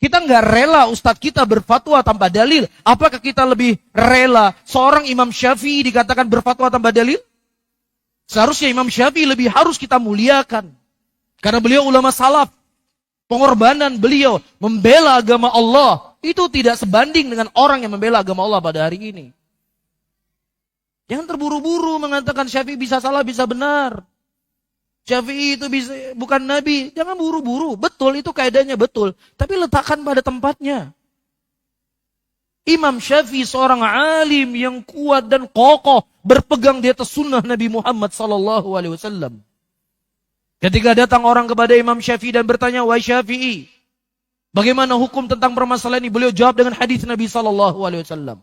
Kita nggak rela ustadz kita berfatwa tanpa dalil. Apakah kita lebih rela seorang Imam Syafi'i dikatakan berfatwa tanpa dalil? Seharusnya Imam Syafi'i lebih harus kita muliakan. Karena beliau ulama salaf. Pengorbanan beliau membela agama Allah itu tidak sebanding dengan orang yang membela agama Allah pada hari ini. Jangan terburu-buru mengatakan Syafi'i bisa salah, bisa benar. Syafi'i itu bisa, bukan Nabi. Jangan buru-buru. Betul, itu kaidahnya betul. Tapi letakkan pada tempatnya. Imam Syafi'i seorang alim yang kuat dan kokoh. Berpegang di atas sunnah Nabi Muhammad SAW. Ketika datang orang kepada Imam Syafi'i dan bertanya, wahai Syafi'i, bagaimana hukum tentang permasalahan ini? Beliau jawab dengan hadis Nabi SAW.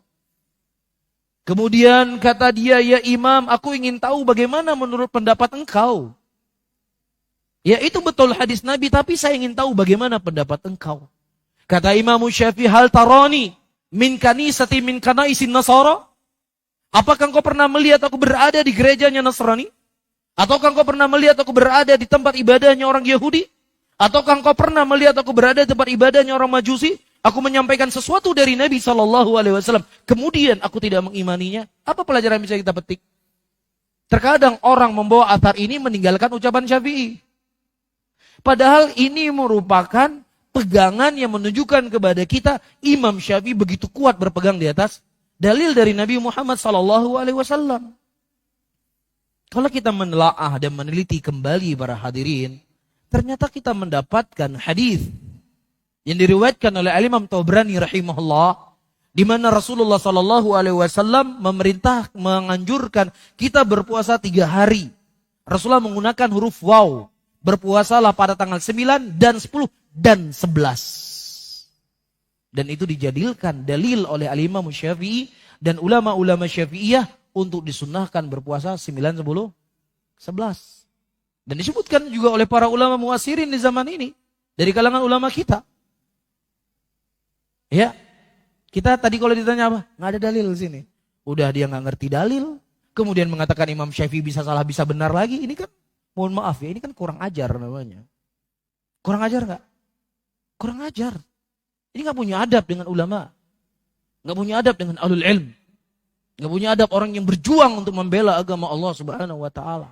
Kemudian kata dia, ya Imam, aku ingin tahu bagaimana menurut pendapat engkau. Ya itu betul hadis Nabi, tapi saya ingin tahu bagaimana pendapat engkau. Kata Imam Syafi'i, hal tarani min kanisati min kanaisin Nasara? Apakah engkau pernah melihat aku berada di gerejanya Nasrani? Ataukah engkau pernah melihat aku berada di tempat ibadahnya orang Yahudi? Ataukah engkau pernah melihat aku berada di tempat ibadahnya orang Majusi? Aku menyampaikan sesuatu dari Nabi SAW. Kemudian aku tidak mengimaninya. Apa pelajaran bisa kita petik? Terkadang orang membawa athar ini meninggalkan ucapan Syafi'i. Padahal ini merupakan pegangan yang menunjukkan kepada kita Imam Syafi'i begitu kuat berpegang di atas dalil dari Nabi Muhammad SAW. Kalau kita menelaah dan meneliti kembali para hadirin, ternyata kita mendapatkan hadis yang diriwayatkan oleh Imam Tabrani rahimahullah, di mana Rasulullah SAW menganjurkan kita berpuasa 3 hari. Rasulullah menggunakan huruf waw. Berpuasalah pada tanggal 9 dan 10 dan 11. Dan itu dijadikan dalil oleh Al-Imam Syafi'i dan ulama-ulama Syafi'iyah untuk disunnahkan berpuasa 9, 10, 11. Dan disebutkan juga oleh para ulama muasirin di zaman ini. Dari kalangan ulama kita. Ya, kita tadi kalau ditanya apa? Nggak ada dalil di sini. Udah dia nggak ngerti dalil. Kemudian mengatakan Imam Syafi'i bisa salah, bisa benar lagi. Ini kan mohon maaf ya, ini kan kurang ajar namanya. Kurang ajar nggak? Kurang ajar. Ini nggak punya adab dengan ulama. Nggak punya adab dengan ahlul ilm. Nggak punya adab orang yang berjuang untuk membela agama Allah Subhanahu wa ta'ala.